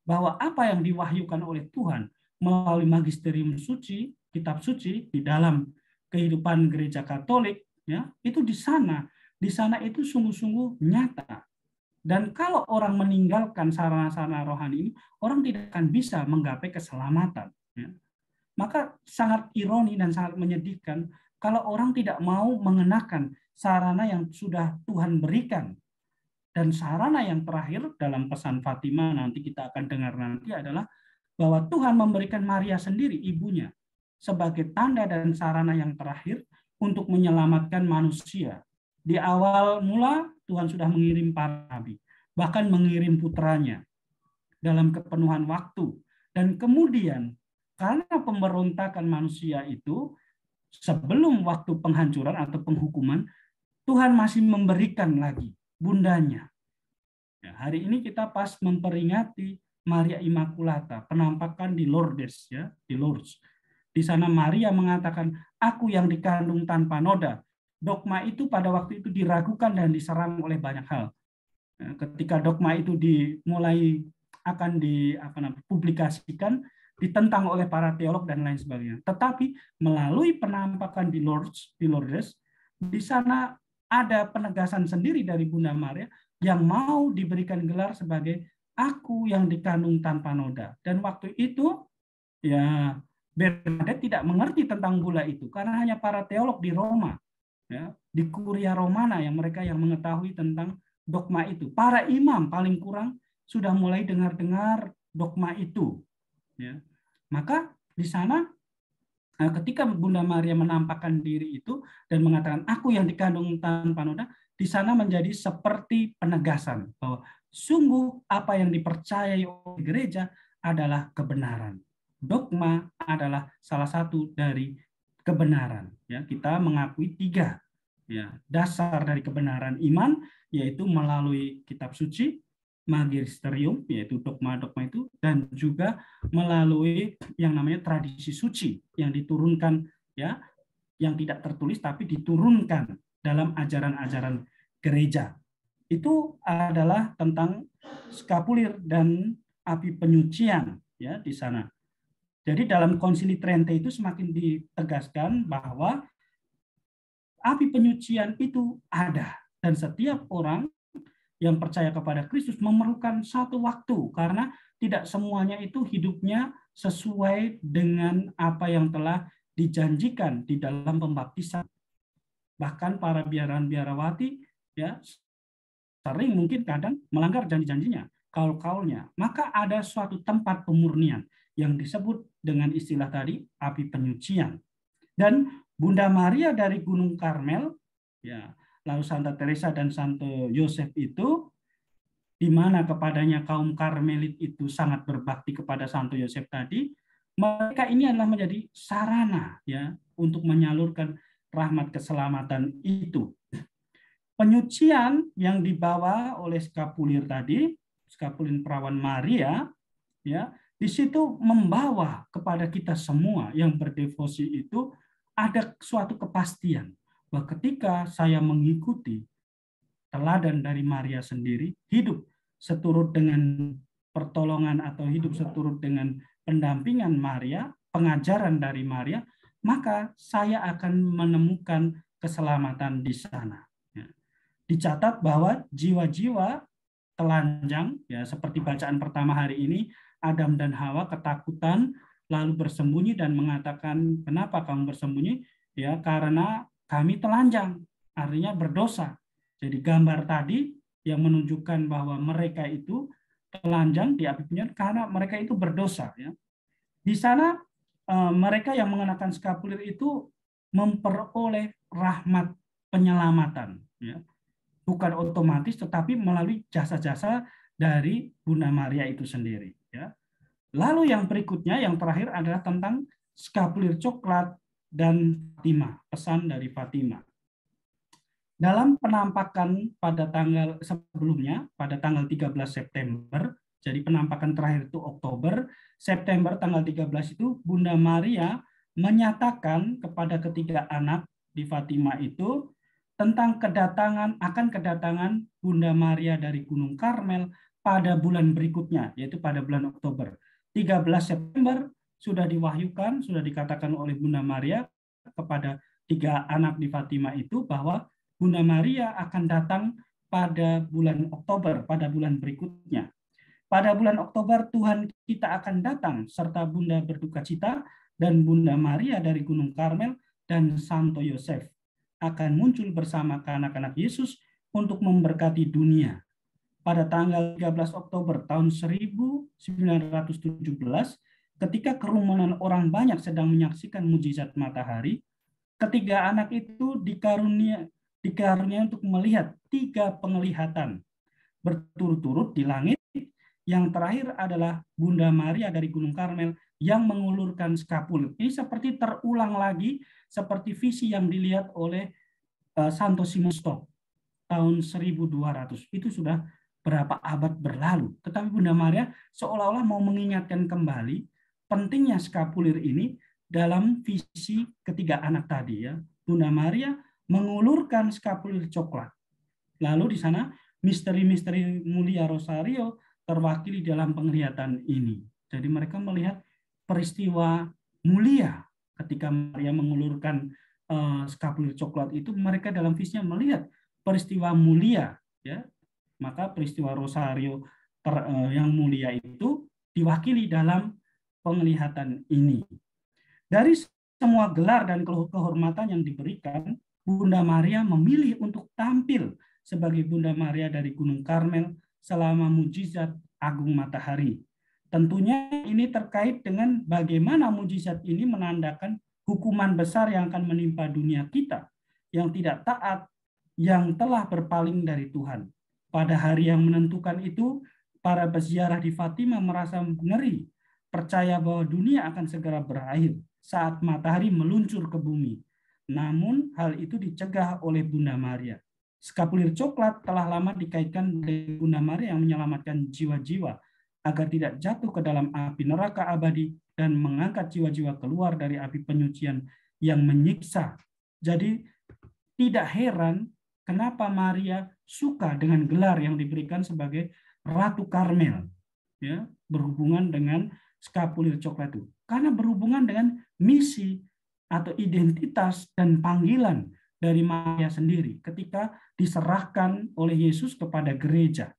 Bahwa apa yang diwahyukan oleh Tuhan melalui magisterium suci, kitab suci, di dalam kehidupan gereja Katolik, ya, itu di sana itu sungguh-sungguh nyata. Dan kalau orang meninggalkan sarana-sarana rohani ini, orang tidak akan bisa menggapai keselamatan. Ya. Maka sangat ironi dan sangat menyedihkan kalau orang tidak mau mengenakan sarana yang sudah Tuhan berikan. Dan sarana yang terakhir dalam pesan Fatima nanti kita akan dengar nanti adalah bahwa Tuhan memberikan Maria sendiri, ibunya, sebagai tanda dan sarana yang terakhir untuk menyelamatkan manusia. Di awal mula Tuhan sudah mengirim para nabi, bahkan mengirim putranya dalam kepenuhan waktu. Dan kemudian karena pemberontakan manusia itu, sebelum waktu penghancuran atau penghukuman, Tuhan masih memberikan lagi bundanya. Ya, hari ini kita pas memperingati Maria Immaculata, penampakan di Lourdes, ya, di Lourdes. Di sana Maria mengatakan, aku yang dikandung tanpa noda. Dogma itu pada waktu itu diragukan dan diserang oleh banyak hal. Ya, ketika dogma itu dimulai akan dipublikasikan, ditentang oleh para teolog dan lain sebagainya. Tetapi melalui penampakan di Lourdes, di sana ada penegasan sendiri dari Bunda Maria yang mau diberikan gelar sebagai aku yang dikandung tanpa noda. Dan waktu itu ya Bernadette tidak mengerti tentang bula itu karena hanya para teolog di Roma, ya, di Kuria Romana yang mereka yang mengetahui tentang dogma itu. Para imam paling kurang sudah mulai dengar-dengar dogma itu. Ya. Maka di sana ketika Bunda Maria menampakkan diri itu dan mengatakan aku yang dikandung tanpa noda, di sana menjadi seperti penegasan bahwa sungguh apa yang dipercayai oleh gereja adalah kebenaran. Dogma adalah salah satu dari kebenaran. Ya, kita mengakui tiga ya, dasar dari kebenaran iman, yaitu melalui kitab suci, magisterium, yaitu dogma-dogma itu, dan juga melalui yang namanya tradisi suci yang diturunkan, ya, yang tidak tertulis tapi diturunkan dalam ajaran-ajaran gereja. Itu adalah tentang skapulir dan api penyucian, ya, di sana. Jadi dalam Konsili Trente itu semakin ditegaskan bahwa api penyucian itu ada dan setiap orang yang percaya kepada Kristus memerlukan satu waktu karena tidak semuanya itu hidupnya sesuai dengan apa yang telah dijanjikan di dalam pembaptisan. Bahkan para biarawati ya sering mungkin kadang melanggar janji-janjinya, kaul-kaulnya. Maka ada suatu tempat pemurnian yang disebut dengan istilah tadi api penyucian. Dan Bunda Maria dari Gunung Karmel ya, lalu Santa Teresa dan Santo Yosef itu, di mana kepadanya kaum Karmelit itu sangat berbakti kepada Santo Yosef tadi, mereka ini adalah menjadi sarana ya untuk menyalurkan rahmat keselamatan itu. Penyucian yang dibawa oleh skapulir tadi, skapulir perawan Maria, ya, di situ membawa kepada kita semua yang berdevosi itu ada suatu kepastian bahwa ketika saya mengikuti teladan dari Maria sendiri, hidup seturut dengan pertolongan atau hidup seturut dengan pendampingan Maria, pengajaran dari Maria, maka saya akan menemukan keselamatan di sana. Dicatat bahwa jiwa-jiwa telanjang, ya seperti bacaan pertama hari ini, Adam dan Hawa ketakutan lalu bersembunyi dan mengatakan, kenapa kamu bersembunyi? Ya karena kami telanjang, artinya berdosa. Jadi gambar tadi yang menunjukkan bahwa mereka itu telanjang di api penyucian karena mereka itu berdosa. Ya. Di sana mereka yang mengenakan skapulir itu memperoleh rahmat penyelamatan. Ya. Bukan otomatis, tetapi melalui jasa-jasa dari Bunda Maria itu sendiri. Ya. Lalu yang berikutnya, yang terakhir adalah tentang skapulir coklat dan Fatima, pesan dari Fatima. Dalam penampakan pada tanggal sebelumnya, pada tanggal 13 September, jadi penampakan terakhir itu Oktober, September tanggal 13 itu Bunda Maria menyatakan kepada ketiga anak di Fatima itu tentang akan kedatangan Bunda Maria dari Gunung Karmel pada bulan berikutnya, yaitu pada bulan Oktober. 13 September sudah diwahyukan, sudah dikatakan oleh Bunda Maria kepada tiga anak di Fatima itu bahwa Bunda Maria akan datang pada bulan Oktober, pada bulan berikutnya. Pada bulan Oktober Tuhan kita akan datang serta Bunda berduka cita dan Bunda Maria dari Gunung Karmel dan Santo Yosef akan muncul bersama anak-anak Yesus untuk memberkati dunia. Pada tanggal 13 Oktober tahun 1917, ketika kerumunan orang banyak sedang menyaksikan mujizat matahari, ketiga anak itu dikarunia untuk melihat 3 penglihatan berturut-turut di langit. Yang terakhir adalah Bunda Maria dari Gunung Karmel yang mengulurkan skapulir. Ini seperti terulang lagi seperti visi yang dilihat oleh Santo Simon Stock tahun 1200. Itu sudah berapa abad berlalu. Tetapi Bunda Maria seolah-olah mau mengingatkan kembali pentingnya skapulir ini dalam visi ketiga anak tadi ya. Bunda Maria mengulurkan skapulir coklat. Lalu di sana misteri-misteri mulia Rosario terwakili dalam penglihatan ini. Jadi mereka melihat peristiwa mulia ketika Maria mengulurkan skapulir coklat itu, mereka dalam visinya melihat peristiwa mulia ya. Maka peristiwa Rosario yang mulia itu diwakili dalam penglihatan ini. Dari semua gelar dan kehormatan yang diberikan, Bunda Maria memilih untuk tampil sebagai Bunda Maria dari Gunung Karmel selama mujizat agung matahari. Tentunya ini terkait dengan bagaimana mujizat ini menandakan hukuman besar yang akan menimpa dunia kita yang tidak taat, yang telah berpaling dari Tuhan. Pada hari yang menentukan itu, para peziarah di Fatima merasa ngeri, percaya bahwa dunia akan segera berakhir saat matahari meluncur ke bumi. Namun hal itu dicegah oleh Bunda Maria. Skapulir coklat telah lama dikaitkan dengan Bunda Maria yang menyelamatkan jiwa-jiwa agar tidak jatuh ke dalam api neraka abadi dan mengangkat jiwa-jiwa keluar dari api penyucian yang menyiksa. Jadi tidak heran kenapa Maria suka dengan gelar yang diberikan sebagai Ratu Karmel, ya, berhubungan dengan skapulir coklat itu. Karena berhubungan dengan misi atau identitas dan panggilan dari Maria sendiri ketika diserahkan oleh Yesus kepada gereja.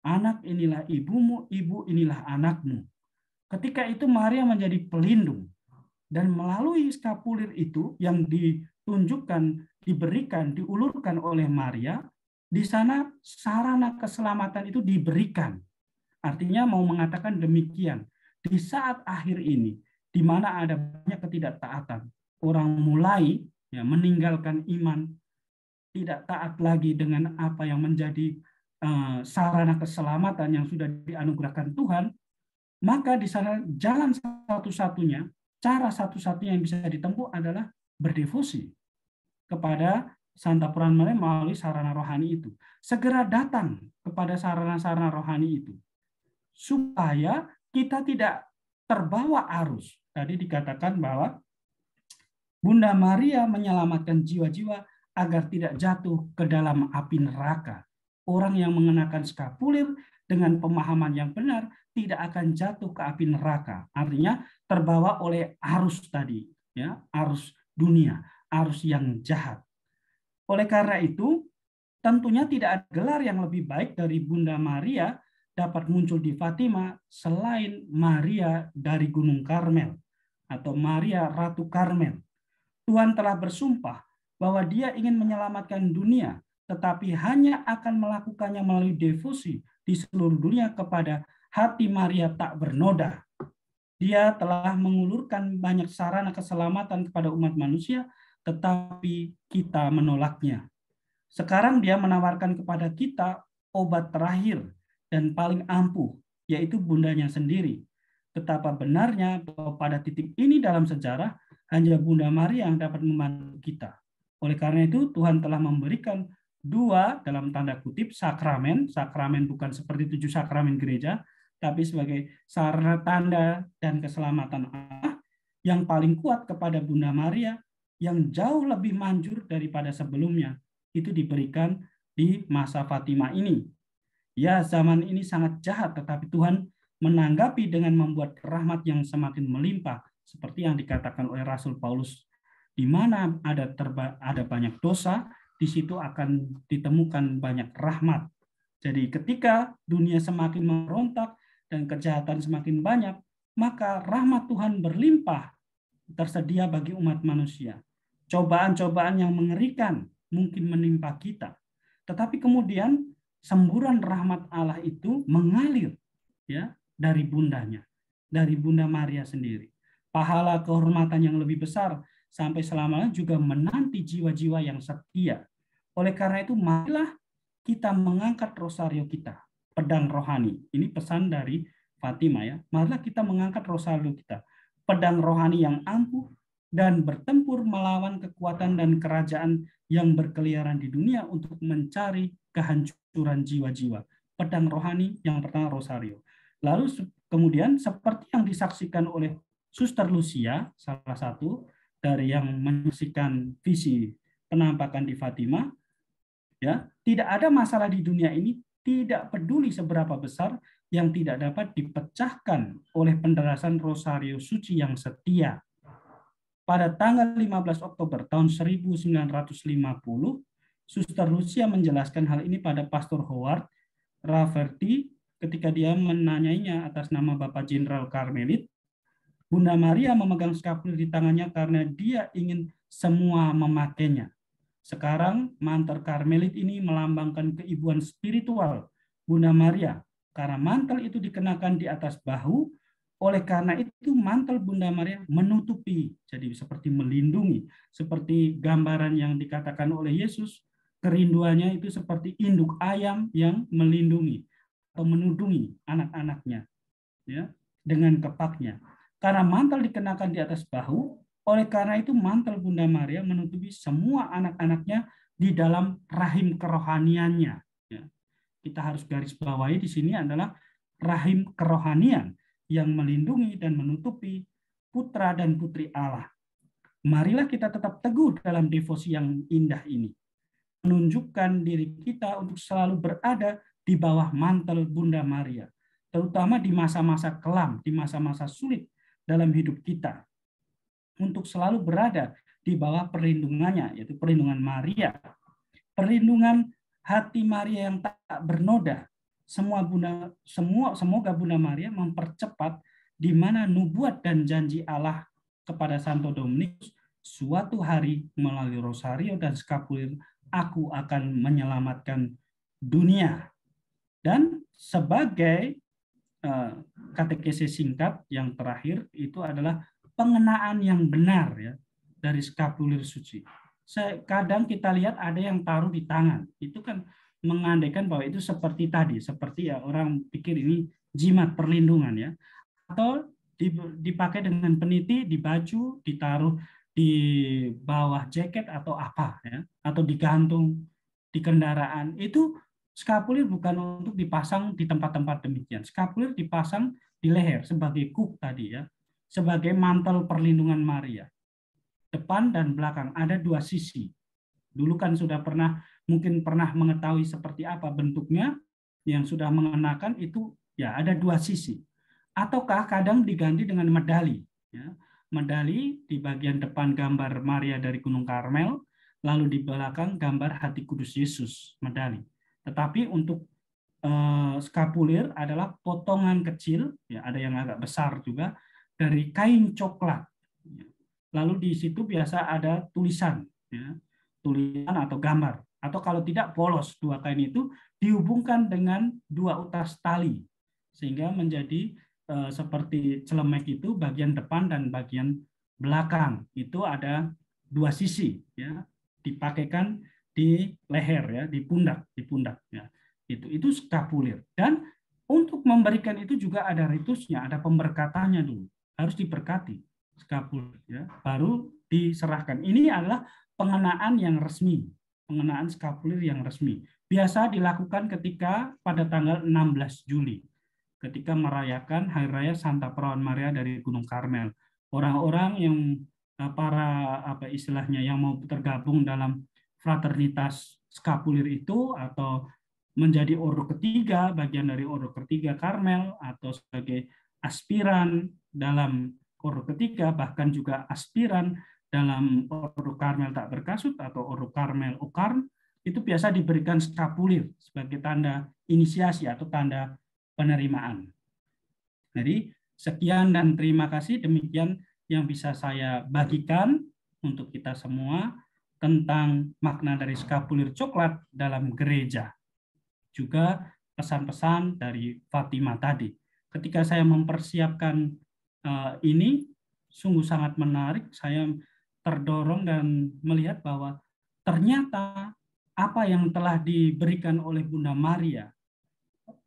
Anak inilah ibumu, ibu inilah anakmu. Ketika itu Maria menjadi pelindung. Dan melalui skapulir itu yang ditunjukkan, diberikan, diulurkan oleh Maria, di sana sarana keselamatan itu diberikan. Artinya mau mengatakan demikian. Di saat akhir ini, di mana ada banyak ketidaktaatan, orang mulai ya, meninggalkan iman, tidak taat lagi dengan apa yang menjadi sarana keselamatan yang sudah dianugerahkan Tuhan, maka di sana jalan satu-satunya, cara satu-satunya yang bisa ditempuh adalah berdevosi kepada Santa Peran Maria melalui sarana rohani itu. Segera datang kepada sarana-sarana rohani itu. Supaya kita tidak terbawa arus. Tadi dikatakan bahwa Bunda Maria menyelamatkan jiwa-jiwa agar tidak jatuh ke dalam api neraka. Orang yang mengenakan skapulir dengan pemahaman yang benar tidak akan jatuh ke api neraka. Artinya terbawa oleh arus tadi, ya, arus dunia, arus yang jahat. Oleh karena itu, tentunya tidak ada gelar yang lebih baik dari Bunda Maria dapat muncul di Fatima selain Maria dari Gunung Karmel atau Maria Ratu Karmel. Tuhan telah bersumpah bahwa Dia ingin menyelamatkan dunia, tetapi hanya akan melakukannya melalui devosi di seluruh dunia kepada hati Maria tak bernoda. Dia telah mengulurkan banyak sarana keselamatan kepada umat manusia, tetapi kita menolaknya. Sekarang Dia menawarkan kepada kita obat terakhir dan paling ampuh, yaitu bundanya sendiri. Betapa benarnya bahwa pada titik ini dalam sejarah, hanya Bunda Maria yang dapat membantu kita. Oleh karena itu, Tuhan telah memberikan dua, dalam tanda kutip, sakramen. Sakramen bukan seperti 7 sakramen gereja, tapi sebagai sarana tanda dan keselamatan Allah yang paling kuat kepada Bunda Maria, yang jauh lebih manjur daripada sebelumnya. Itu diberikan di masa Fatima ini. Ya, zaman ini sangat jahat, tetapi Tuhan menanggapi dengan membuat rahmat yang semakin melimpah, seperti yang dikatakan oleh Rasul Paulus, di mana ada banyak dosa, di situ akan ditemukan banyak rahmat. Jadi ketika dunia semakin merontak dan kejahatan semakin banyak, maka rahmat Tuhan berlimpah tersedia bagi umat manusia. Cobaan-cobaan yang mengerikan mungkin menimpa kita, tetapi kemudian semburan rahmat Allah itu mengalir, ya, dari bundanya, dari Bunda Maria sendiri. Pahala kehormatan yang lebih besar sampai selamanya juga menanti jiwa-jiwa yang setia. Oleh karena itu, marilah kita mengangkat rosario kita, pedang rohani. Ini pesan dari Fatima, ya. Marilah kita mengangkat rosario kita, pedang rohani yang ampuh dan bertempur melawan kekuatan dan kerajaan yang berkeliaran di dunia untuk mencari kehancuran jiwa-jiwa. Pedang rohani yang pertama rosario. Lalu kemudian seperti yang disaksikan oleh Suster Lucia, salah satu dari yang menyaksikan visi penampakan di Fatima, ya, tidak ada masalah di dunia ini, tidak peduli seberapa besar, yang tidak dapat dipecahkan oleh pendarasan rosario suci yang setia. Pada tanggal 15 Oktober tahun 1950, Suster Lucia menjelaskan hal ini pada Pastor Howard Rafferty ketika dia menanyainya atas nama Bapak Jenderal Karmelit. Bunda Maria memegang skapulir di tangannya karena dia ingin semua memakainya. Sekarang mantel Karmelit ini melambangkan keibuan spiritual Bunda Maria, karena mantel itu dikenakan di atas bahu. Oleh karena itu mantel Bunda Maria menutupi, jadi seperti melindungi, seperti gambaran yang dikatakan oleh Yesus, kerinduannya itu seperti induk ayam yang melindungi atau menudungi anak-anaknya, ya, dengan kepaknya. Karena mantel dikenakan di atas bahu, oleh karena itu mantel Bunda Maria menutupi semua anak-anaknya di dalam rahim kerohaniannya. Ya. Kita harus garis bawahi di sini adalah rahim kerohanian yang melindungi dan menutupi putra dan putri Allah. Marilah kita tetap teguh dalam devosi yang indah ini. Menunjukkan diri kita untuk selalu berada di bawah mantel Bunda Maria, terutama di masa-masa kelam, di masa-masa sulit dalam hidup kita, untuk selalu berada di bawah perlindungannya, yaitu perlindungan Maria, perlindungan hati Maria yang tak bernoda. Semoga Bunda Maria mempercepat di mana nubuat dan janji Allah kepada Santo Dominikus, suatu hari melalui rosario dan skapulir aku akan menyelamatkan dunia. Dan sebagai katekesis singkat yang terakhir itu adalah pengenaan yang benar, ya, dari skapulir suci. Kadang kita lihat ada yang taruh di tangan, itu kan mengandaikan bahwa itu seperti tadi, seperti ya orang pikir ini jimat perlindungan, ya, atau dipakai dengan peniti di baju, ditaruh di bawah jaket atau apa ya, atau digantung di kendaraan. Itu skapulir bukan untuk dipasang di tempat-tempat demikian. Skapulir dipasang di leher sebagai kuk tadi ya, sebagai mantel perlindungan Maria. Depan dan belakang ada dua sisi. Dulu kan sudah mungkin pernah mengetahui seperti apa bentuknya, yang sudah mengenakan itu ya ada dua sisi. Ataukah kadang diganti dengan medali. Ya. Medali di bagian depan gambar Maria dari Gunung Karmel, lalu di belakang gambar hati kudus Yesus, medali. Tetapi untuk skapulir adalah potongan kecil, ya ada yang agak besar juga, dari kain coklat. Lalu di situ biasa ada tulisan, ya, tulisan atau gambar. Atau kalau tidak polos, dua kain itu dihubungkan dengan dua utas tali, sehingga menjadi seperti celemek itu bagian depan dan bagian belakang. Itu ada dua sisi, ya, dipakaikan di leher, ya, di pundak, ya. Itu skapulir. Dan untuk memberikan itu juga ada ritusnya, ada pemberkatannya dulu. Harus diberkati skapulir, ya, baru diserahkan. Ini adalah pengenaan yang resmi, pengenaan skapulir yang resmi. Biasa dilakukan ketika pada tanggal 16 Juli, ketika merayakan Hari Raya Santa Perawan Maria dari Gunung Karmel. Orang-orang yang istilahnya yang mau tergabung dalam fraternitas skapulir itu atau menjadi ordo ketiga, bagian dari ordo ketiga Karmel, atau sebagai aspiran dalam ordo ketiga, bahkan juga aspiran dalam ordo Karmel tak berkasut atau ordo Karmel Okarn, itu biasa diberikan skapulir sebagai tanda inisiasi atau tanda penerimaan. Jadi sekian dan terima kasih, demikian yang bisa saya bagikan untuk kita semua tentang makna dari skapulir coklat dalam gereja. Juga pesan-pesan dari Fatima tadi. Ketika saya mempersiapkan ini, sungguh sangat menarik. Saya terdorong dan melihat bahwa ternyata apa yang telah diberikan oleh Bunda Maria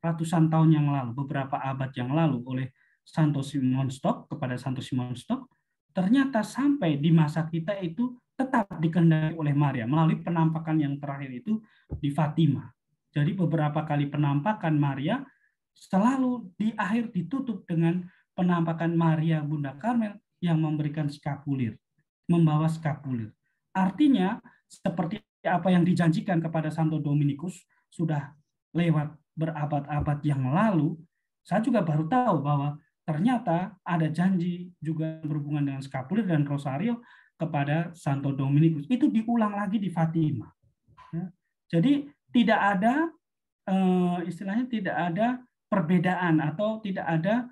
ratusan tahun yang lalu, beberapa abad yang lalu oleh Santo Simon Stock kepada Santo Simon Stock, ternyata sampai di masa kita itu tetap dikehendaki oleh Maria melalui penampakan yang terakhir itu di Fatima. Jadi beberapa kali penampakan Maria selalu di akhir ditutup dengan penampakan Maria Bunda Karmel yang memberikan skapulir, membawa skapulir. Artinya seperti apa yang dijanjikan kepada Santo Dominikus sudah lewat berabad-abad yang lalu, saya juga baru tahu bahwa ternyata ada janji juga berhubungan dengan skapulir dan rosario kepada Santo Dominikus. Itu diulang lagi di Fatima. Jadi tidak ada istilahnya tidak ada perbedaan atau tidak ada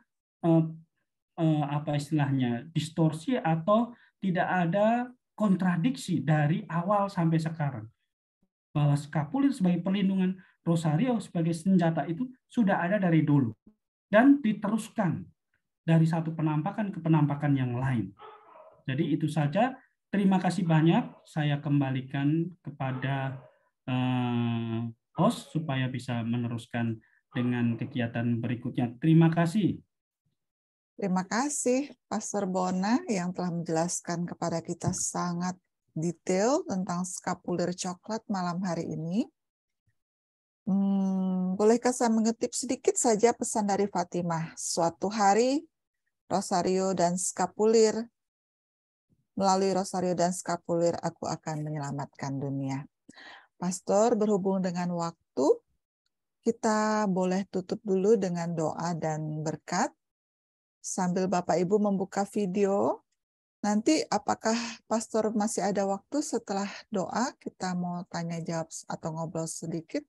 distorsi atau tidak ada kontradiksi dari awal sampai sekarang. Bahwa skapulir sebagai perlindungan, rosario sebagai senjata itu sudah ada dari dulu dan diteruskan dari satu penampakan ke penampakan yang lain. Jadi itu saja. Terima kasih banyak. Saya kembalikan kepada host supaya bisa meneruskan dengan kegiatan berikutnya. Terima kasih. Terima kasih Pastor Bona yang telah menjelaskan kepada kita sangat detail tentang skapulir coklat malam hari ini. Bolehkah saya mengutip sedikit saja pesan dari Fatimah? Suatu hari rosario dan skapulir, melalui rosario dan skapulir aku akan menyelamatkan dunia. Pastor, berhubung dengan waktu, kita boleh tutup dulu dengan doa dan berkat. Sambil Bapak Ibu membuka video, nanti apakah Pastor masih ada waktu setelah doa? Kita mau tanya jawab atau ngobrol sedikit.